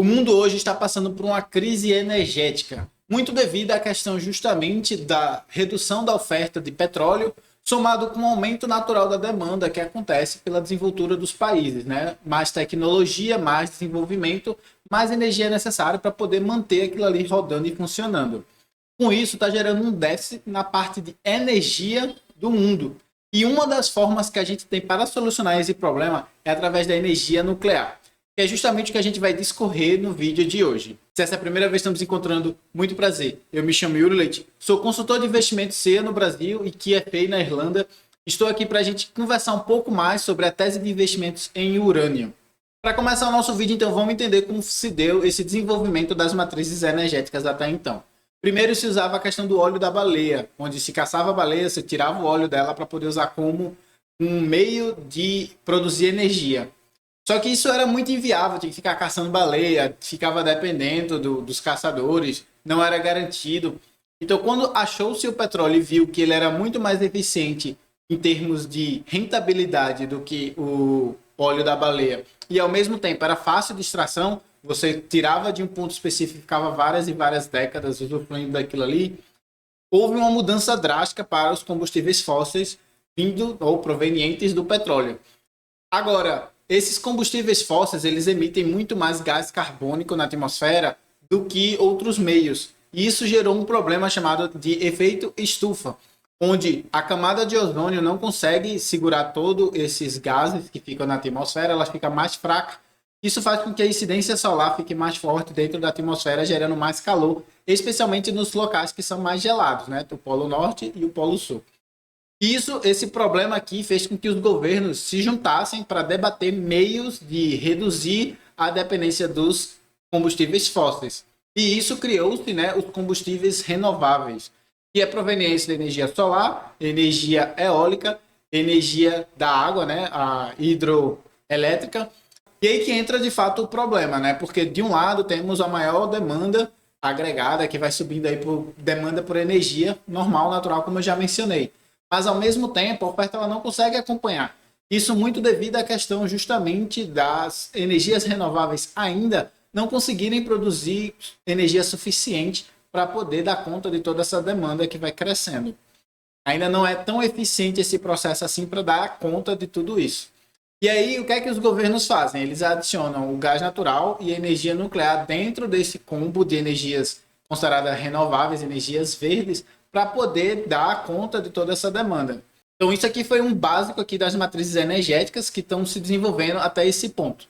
O mundo hoje está passando por uma crise energética, muito devido à questão justamente da redução da oferta de petróleo, somado com o aumento natural da demanda que acontece pela desenvoltura dos países, né? Mais tecnologia, mais desenvolvimento, mais energia é necessária para poder manter aquilo ali rodando e funcionando. Com isso, está gerando um déficit na parte de energia do mundo. E uma das formas que a gente tem para solucionar esse problema é através da energia nuclear, que é justamente o que a gente vai discorrer no vídeo de hoje. Se essa é a primeira vez que estamos encontrando, muito prazer. Eu me chamo Yuri Leite, sou consultor de investimento CEA no Brasil e QFA na Irlanda. Estou aqui para a gente conversar um pouco mais sobre a tese de investimentos em urânio. Para começar o nosso vídeo, então, vamos entender como se deu esse desenvolvimento das matrizes energéticas até então. Primeiro se usava a questão do óleo da baleia, onde se caçava a baleia, se tirava o óleo dela para poder usar como um meio de produzir energia. Só que isso era muito inviável, tinha que ficar caçando baleia, ficava dependendo dos caçadores, não era garantido. Então, quando achou-se o petróleo e viu que ele era muito mais eficiente em termos de rentabilidade do que o óleo da baleia, e ao mesmo tempo era fácil de extração, você tirava de um ponto específico e ficava várias e várias décadas usufruindo daquilo ali, houve uma mudança drástica para os combustíveis fósseis vindo ou provenientes do petróleo. Agora, esses combustíveis fósseis, eles emitem muito mais gás carbônico na atmosfera do que outros meios. E isso gerou um problema chamado de efeito estufa, onde a camada de ozônio não consegue segurar todos esses gases que ficam na atmosfera, ela fica mais fraca. Isso faz com que a incidência solar fique mais forte dentro da atmosfera, gerando mais calor, especialmente nos locais que são mais gelados, né? O Polo Norte e o Polo Sul. Esse problema aqui fez com que os governos se juntassem para debater meios de reduzir a dependência dos combustíveis fósseis. E isso criou-se, né, os combustíveis renováveis, que é proveniente da energia solar, energia eólica, energia da água, né, a hidroelétrica. E aí que entra de fato o problema, né? Porque de um lado temos a maior demanda agregada que vai subindo aí por demanda por energia normal, natural, como eu já mencionei. Mas ao mesmo tempo a oferta ela não consegue acompanhar. Isso muito devido à questão justamente das energias renováveis ainda não conseguirem produzir energia suficiente para poder dar conta de toda essa demanda que vai crescendo. Ainda não é tão eficiente esse processo assim para dar conta de tudo isso. E aí, o que é que os governos fazem? Eles adicionam o gás natural e a energia nuclear dentro desse combo de energias consideradas renováveis, energias verdes, para poder dar conta de toda essa demanda. Então, isso aqui foi um básico aqui das matrizes energéticas que estão se desenvolvendo até esse ponto.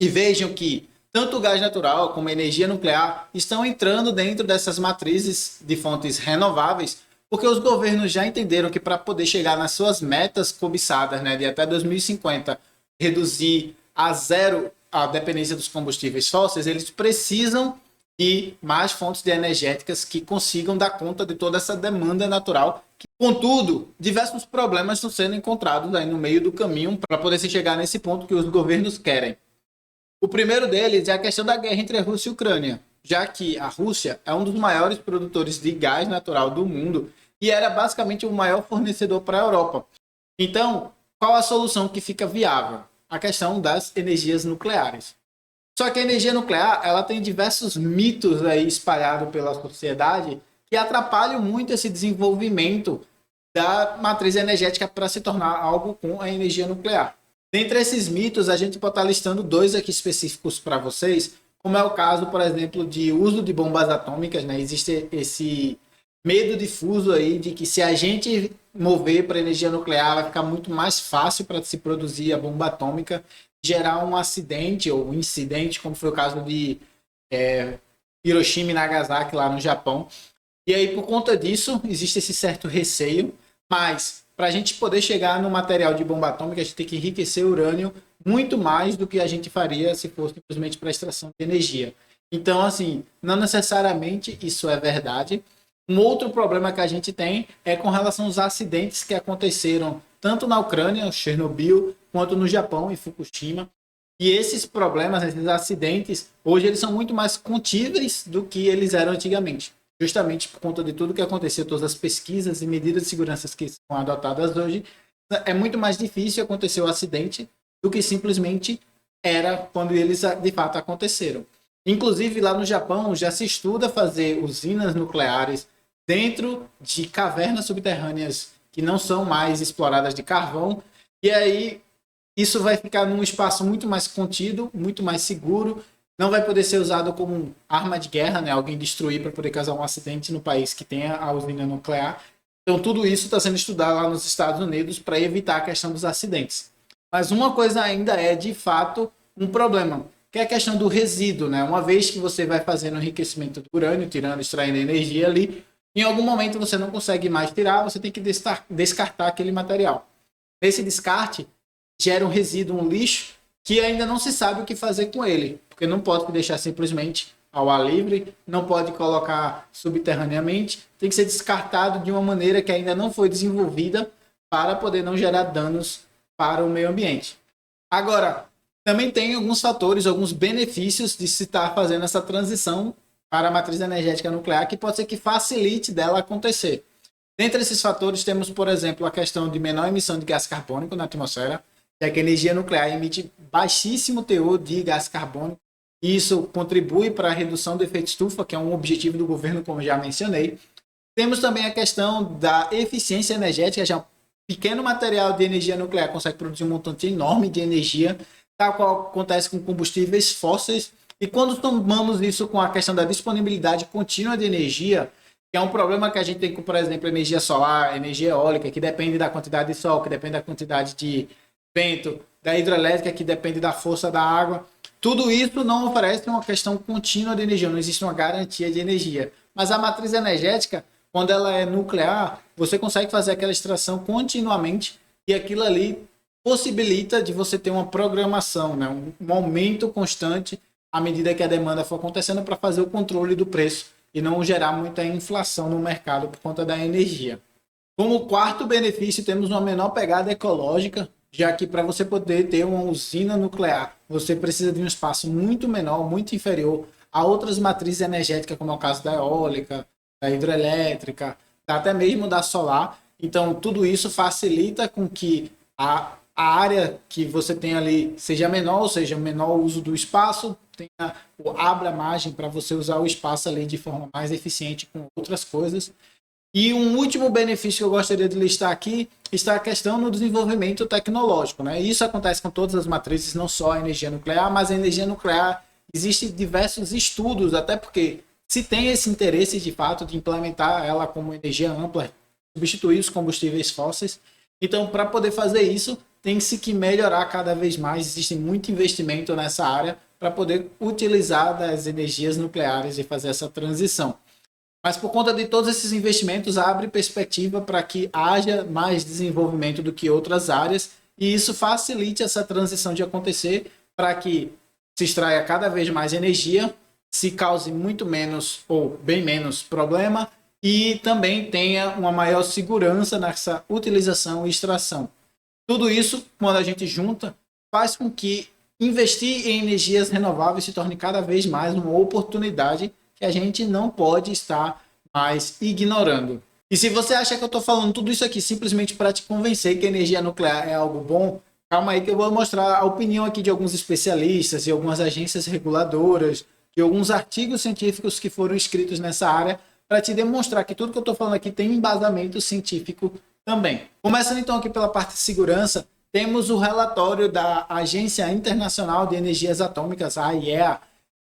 E vejam que tanto o gás natural como a energia nuclear estão entrando dentro dessas matrizes de fontes renováveis, porque os governos já entenderam que para poder chegar nas suas metas cobiçadas, né, de até 2050, reduzir a zero a dependência dos combustíveis fósseis, eles precisam de mais fontes de energéticas que consigam dar conta de toda essa demanda natural. Contudo, diversos problemas estão sendo encontrados aí no meio do caminho para poder se chegar nesse ponto que os governos querem. O primeiro deles é a questão da guerra entre a Rússia e a Ucrânia, já que a Rússia é um dos maiores produtores de gás natural do mundo e era basicamente o maior fornecedor para a Europa. Então, qual a solução que fica viável? A questão das energias nucleares. Só que a energia nuclear ela tem diversos mitos aí espalhados pela sociedade que atrapalham muito esse desenvolvimento da matriz energética para se tornar algo com a energia nuclear. Dentre esses mitos, a gente pode estar listando dois aqui específicos para vocês, como é o caso, por exemplo, de uso de bombas atômicas, né? Existe esse medo difuso aí de que se a gente mover para energia nuclear vai ficar muito mais fácil para se produzir a bomba atômica, gerar um acidente ou um incidente, como foi o caso de Hiroshima e Nagasaki lá no Japão. E aí, por conta disso, existe esse certo receio, mas para a gente poder chegar no material de bomba atômica, a gente tem que enriquecer o urânio muito mais do que a gente faria se fosse simplesmente para extração de energia. Então, assim, não necessariamente isso é verdade. Um outro problema que a gente tem é com relação aos acidentes que aconteceram tanto na Ucrânia, Chernobyl, quanto no Japão, em Fukushima. E esses problemas, esses acidentes, hoje eles são muito mais contíveis do que eles eram antigamente. Justamente por conta de tudo que aconteceu, todas as pesquisas e medidas de segurança que são adotadas hoje, é muito mais difícil acontecer o acidente do que simplesmente era quando eles de fato aconteceram. Inclusive, lá no Japão já se estuda fazer usinas nucleares dentro de cavernas subterrâneas que não são mais exploradas de carvão. E aí isso vai ficar num espaço muito mais contido, muito mais seguro. Não vai poder ser usado como arma de guerra, né? Alguém destruir para poder causar um acidente no país que tenha a usina nuclear. Então, tudo isso está sendo estudado lá nos Estados Unidos para evitar a questão dos acidentes. Mas uma coisa ainda é, de fato, um problema, que é a questão do resíduo, né? Uma vez que você vai fazendo o enriquecimento do urânio, tirando, extraindo energia ali, em algum momento você não consegue mais tirar, você tem que descartar aquele material. Esse descarte gera um resíduo, um lixo, que ainda não se sabe o que fazer com ele, porque não pode deixar simplesmente ao ar livre, não pode colocar subterraneamente, tem que ser descartado de uma maneira que ainda não foi desenvolvida para poder não gerar danos para o meio ambiente. Agora, também tem alguns fatores, alguns benefícios de se estar fazendo essa transição para a matriz energética nuclear, que pode ser que facilite dela acontecer. Dentre esses fatores, temos, por exemplo, a questão de menor emissão de gás carbônico na atmosfera, já que a energia nuclear emite baixíssimo teor de gás carbônico, e isso contribui para a redução do efeito estufa, que é um objetivo do governo, como já mencionei. Temos também a questão da eficiência energética, já um pequeno material de energia nuclear consegue produzir um montante enorme de energia, tal qual acontece com combustíveis fósseis. E quando tomamos isso com a questão da disponibilidade contínua de energia, que é um problema que a gente tem com, por exemplo, energia solar, energia eólica, que depende da quantidade de sol, que depende da quantidade de vento, da hidrelétrica, que depende da força da água. Tudo isso não oferece uma questão contínua de energia, não existe uma garantia de energia. Mas a matriz energética, quando ela é nuclear, você consegue fazer aquela extração continuamente e aquilo ali possibilita de você ter uma programação, né? Um aumento constante à medida que a demanda for acontecendo para fazer o controle do preço e não gerar muita inflação no mercado por conta da energia. Como quarto benefício, temos uma menor pegada ecológica, já que para você poder ter uma usina nuclear, você precisa de um espaço muito menor, muito inferior a outras matrizes energéticas, como é o caso da eólica, da hidrelétrica, até mesmo da solar. Então, tudo isso facilita com que a área que você tem ali seja menor, ou seja, menor uso do espaço, abra margem para você usar o espaço ali de forma mais eficiente com outras coisas. E um último benefício que eu gostaria de listar aqui está a questão no desenvolvimento tecnológico, né? Isso acontece com todas as matrizes, não só a energia nuclear, mas a energia nuclear, existem diversos estudos, até porque se tem esse interesse de fato de implementar ela como energia ampla, substituir os combustíveis fósseis. Então, para poder fazer isso, tem-se que melhorar cada vez mais, existe muito investimento nessa área para poder utilizar das energias nucleares e fazer essa transição. Mas por conta de todos esses investimentos, abre perspectiva para que haja mais desenvolvimento do que outras áreas e isso facilite essa transição de acontecer para que se extraia cada vez mais energia, se cause muito menos ou bem menos problema e também tenha uma maior segurança nessa utilização e extração. Tudo isso, quando a gente junta, faz com que investir em energias renováveis se torne cada vez mais uma oportunidade que a gente não pode estar mais ignorando. E se você acha que eu estou falando tudo isso aqui simplesmente para te convencer que a energia nuclear é algo bom, calma aí que eu vou mostrar a opinião aqui de alguns especialistas e algumas agências reguladoras, de alguns artigos científicos que foram escritos nessa área, para te demonstrar que tudo que eu estou falando aqui tem embasamento científico também. Começando então aqui pela parte de segurança, temos o relatório da Agência Internacional de Energias Atômicas, a AIEA,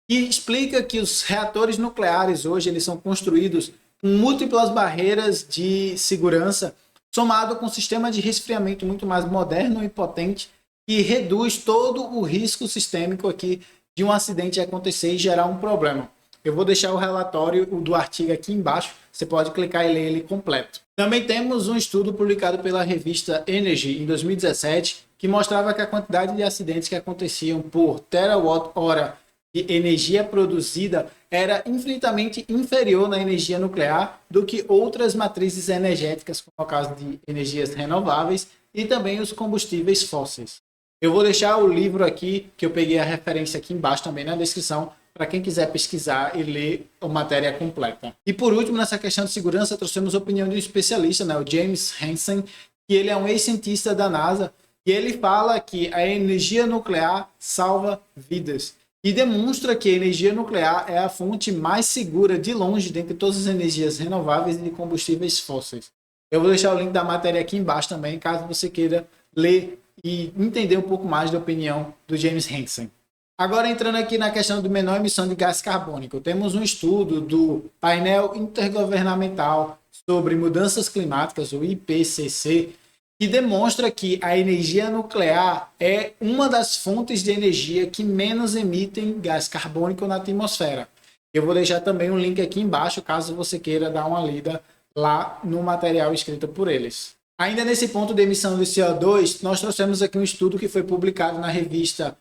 que explica que os reatores nucleares hoje eles são construídos com múltiplas barreiras de segurança, somado com um sistema de resfriamento muito mais moderno e potente, que reduz todo o risco sistêmico aqui de um acidente acontecer e gerar um problema. Eu vou deixar o relatório do artigo aqui embaixo, você pode clicar e ler ele completo. Também temos um estudo publicado pela revista Energy em 2017, que mostrava que a quantidade de acidentes que aconteciam por terawatt-hora de energia produzida era infinitamente inferior na energia nuclear do que outras matrizes energéticas, como é o caso de energias renováveis e também os combustíveis fósseis. Eu vou deixar o livro aqui, que eu peguei a referência aqui embaixo também na descrição, para quem quiser pesquisar e ler a matéria completa. E por último, nessa questão de segurança, trouxemos a opinião de um especialista, né, o James Hansen, que ele é um ex-cientista da NASA, e ele fala que a energia nuclear salva vidas. e demonstra que a energia nuclear é a fonte mais segura de longe dentre todas as energias renováveis e de combustíveis fósseis. Eu vou deixar o link da matéria aqui embaixo também, caso você queira ler e entender um pouco mais da opinião do James Hansen. Agora, entrando aqui na questão de menor emissão de gás carbônico, temos um estudo do Painel Intergovernamental sobre Mudanças Climáticas, o IPCC, que demonstra que a energia nuclear é uma das fontes de energia que menos emitem gás carbônico na atmosfera. Eu vou deixar também um link aqui embaixo, caso você queira dar uma lida lá no material escrito por eles. Ainda nesse ponto de emissão de CO2, nós trouxemos aqui um estudo que foi publicado na revista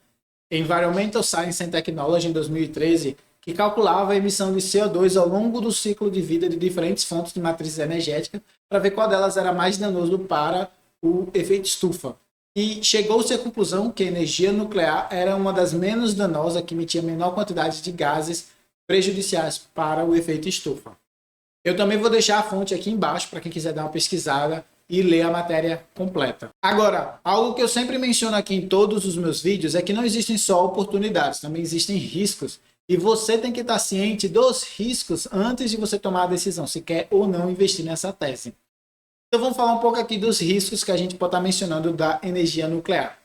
Environmental Science and Technology em 2013, que calculava a emissão de CO2 ao longo do ciclo de vida de diferentes fontes de matriz energética para ver qual delas era mais danoso para o efeito estufa. E chegou-se à conclusão que a energia nuclear era uma das menos danosas, que emitia menor quantidade de gases prejudiciais para o efeito estufa. Eu também vou deixar a fonte aqui embaixo para quem quiser dar uma pesquisada e ler a matéria completa. Agora, algo que eu sempre menciono aqui em todos os meus vídeos é que não existem só oportunidades, também existem riscos. E você tem que estar ciente dos riscos antes de você tomar a decisão se quer ou não investir nessa tese. Então vamos falar um pouco aqui dos riscos que a gente pode estar mencionando da energia nuclear.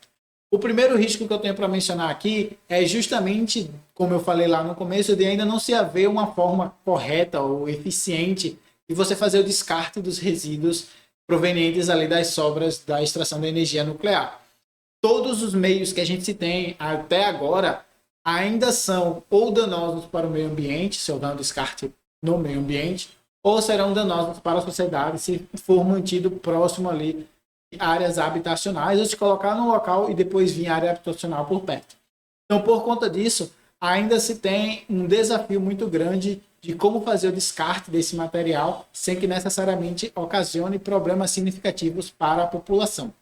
O primeiro risco que eu tenho para mencionar aqui é justamente, como eu falei lá no começo, de ainda não se haver uma forma correta ou eficiente de você fazer o descarte dos resíduos provenientes ali das sobras da extração da energia nuclear. Todos os meios que a gente tem até agora ainda são ou danosos para o meio ambiente, se houver um descarte no meio ambiente, ou serão danosos para a sociedade se for mantido próximo ali de áreas habitacionais, ou se colocar no local e depois vir área habitacional por perto. Então, por conta disso, ainda se tem um desafio muito grande de como fazer o descarte desse material sem que necessariamente ocasione problemas significativos para a população.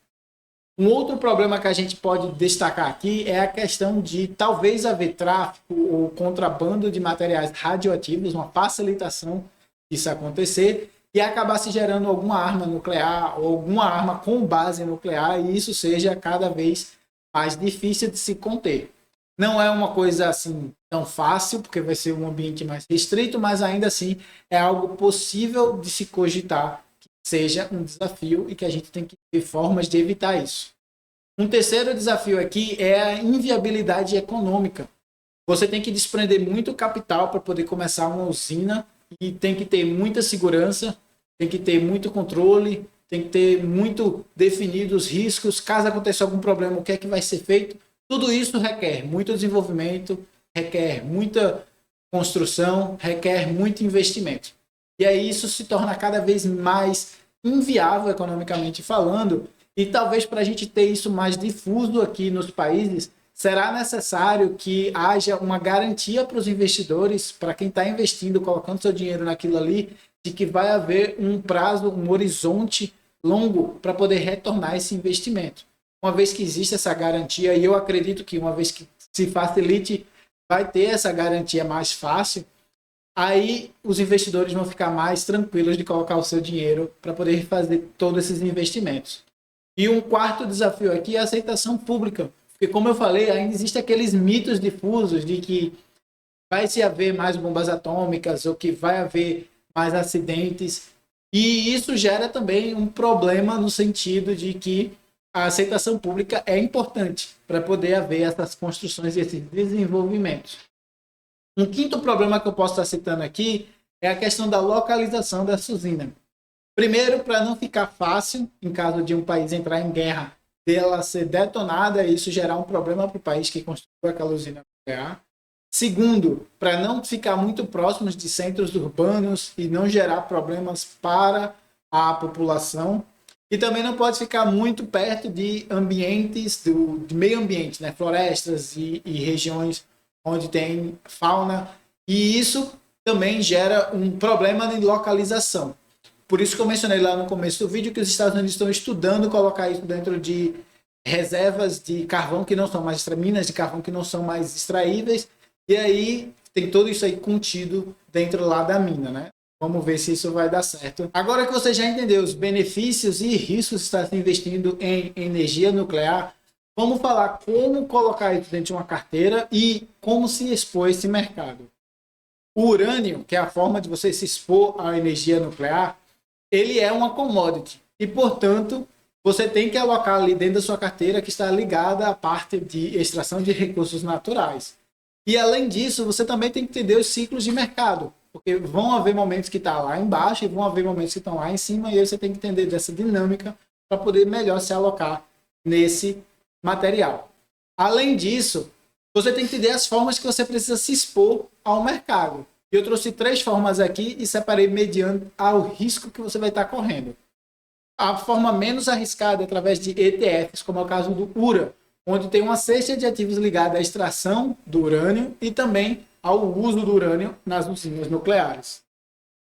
Um outro problema que a gente pode destacar aqui é a questão de talvez haver tráfico ou contrabando de materiais radioativos, uma facilitação disso acontecer e acabar se gerando alguma arma nuclear ou alguma arma com base nuclear e isso seja cada vez mais difícil de se conter. Não é uma coisa assim tão fácil, porque vai ser um ambiente mais restrito, mas ainda assim é algo possível de se cogitar que seja um desafio e que a gente tem que ter formas de evitar isso. Um terceiro desafio aqui é a inviabilidade econômica. Você tem que desprender muito capital para poder começar uma usina e tem que ter muita segurança, tem que ter muito controle, tem que ter muito definidos os riscos, caso aconteça algum problema, o que é que vai ser feito. Tudo isso requer muito desenvolvimento, requer muita construção, requer muito investimento. E aí isso se torna cada vez mais inviável economicamente falando, e talvez para a gente ter isso mais difuso aqui nos países, será necessário que haja uma garantia para os investidores, para quem está investindo, colocando seu dinheiro naquilo ali, de que vai haver um prazo, um horizonte longo para poder retornar esse investimento. Uma vez que existe essa garantia, e eu acredito que uma vez que se facilite, vai ter essa garantia mais fácil, aí os investidores vão ficar mais tranquilos de colocar o seu dinheiro para poder fazer todos esses investimentos. E um quarto desafio aqui é a aceitação pública. Porque, como eu falei, ainda existem aqueles mitos difusos de que vai se haver mais bombas atômicas ou que vai haver mais acidentes. E isso gera também um problema no sentido de que a aceitação pública é importante para poder haver essas construções e esses desenvolvimentos. Um quinto problema que eu posso estar citando aqui é a questão da localização dessa usina. Primeiro, para não ficar fácil, em caso de um país entrar em guerra, dela ser detonada e isso gerar um problema para o país que construiu aquela usina nuclear. Segundo, para não ficar muito próximos de centros urbanos e não gerar problemas para a população. E também não pode ficar muito perto de ambientes, de meio ambiente, né? Florestas e regiões onde tem fauna. E isso também gera um problema de localização. Por isso que eu mencionei lá no começo do vídeo que os Estados Unidos estão estudando colocar isso dentro de reservas de carvão que não são mais minas de carvão que não são mais extraíveis. E aí tem tudo isso aí contido dentro lá da mina, né? Vamos ver se isso vai dar certo. Agora que você já entendeu os benefícios e riscos de estar se investindo em energia nuclear, Vamos falar como colocar isso dentro de uma carteira e como se expor a esse mercado. O urânio, que é a forma de você se expor à energia nuclear, ele é uma commodity e, portanto, você tem que alocar ali dentro da sua carteira que está ligada à parte de extração de recursos naturais. E, além disso, você também tem que entender os ciclos de mercado, porque vão haver momentos que está lá embaixo e vão haver momentos que estão lá em cima, e aí você tem que entender dessa dinâmica para poder melhor se alocar nesse material. Além disso, você tem que entender as formas que você precisa se expor ao mercado. Eu trouxe 3 formas aqui e separei mediante ao risco que você vai estar correndo. A forma menos arriscada é através de ETFs, como é o caso do URA, onde tem uma cesta de ativos ligada à extração do urânio e também ao uso do urânio nas usinas nucleares.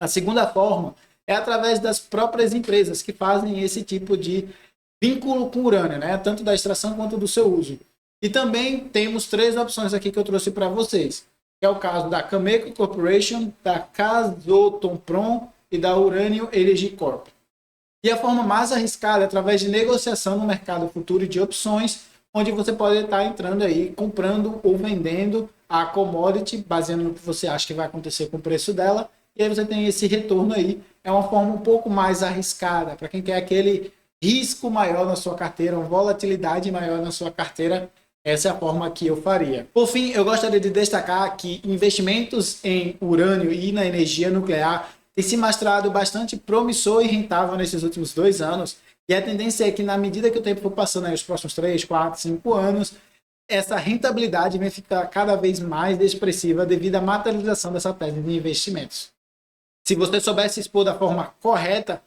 A segunda forma é através das próprias empresas que fazem esse tipo de vínculo com o urânio, né? Tanto da extração quanto do seu uso. E também temos 3 opções aqui que eu trouxe para vocês, que é o caso da Cameco Corporation, da Kazatomprom e da Urânio Energy Corp. E a forma mais arriscada é através de negociação no mercado futuro de opções, onde você pode estar entrando aí, comprando ou vendendo a commodity, baseando no que você acha que vai acontecer com o preço dela, e aí você tem esse retorno aí. É uma forma um pouco mais arriscada, para quem quer aquele risco maior na sua carteira, uma volatilidade maior na sua carteira. Essa é a forma que eu faria. Por fim, eu gostaria de destacar que investimentos em urânio e na energia nuclear têm se mostrado bastante promissor e rentável nesses últimos 2 anos. E a tendência é que, na medida que o tempo for passando, aí, os próximos 3, 4, 5 anos, essa rentabilidade vai ficar cada vez mais expressiva devido à materialização dessa tese de investimentos. Se você souber se expor da forma correta,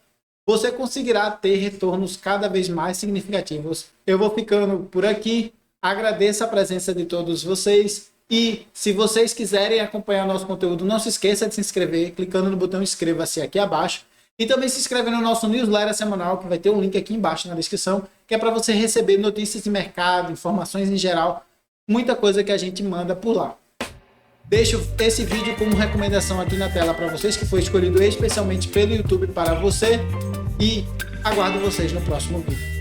você conseguirá ter retornos cada vez mais significativos. Eu vou ficando por aqui. Agradeço a presença de todos vocês e se vocês quiserem acompanhar nosso conteúdo, não se esqueça de se inscrever clicando no botão inscreva-se aqui abaixo e também se inscrever no nosso newsletter semanal, que vai ter um link aqui embaixo na descrição, que é para você receber notícias de mercado, informações em geral, muita coisa que a gente manda por lá. Deixo esse vídeo como recomendação aqui na tela para vocês, que foi escolhido especialmente pelo YouTube para você, e aguardo vocês no próximo vídeo.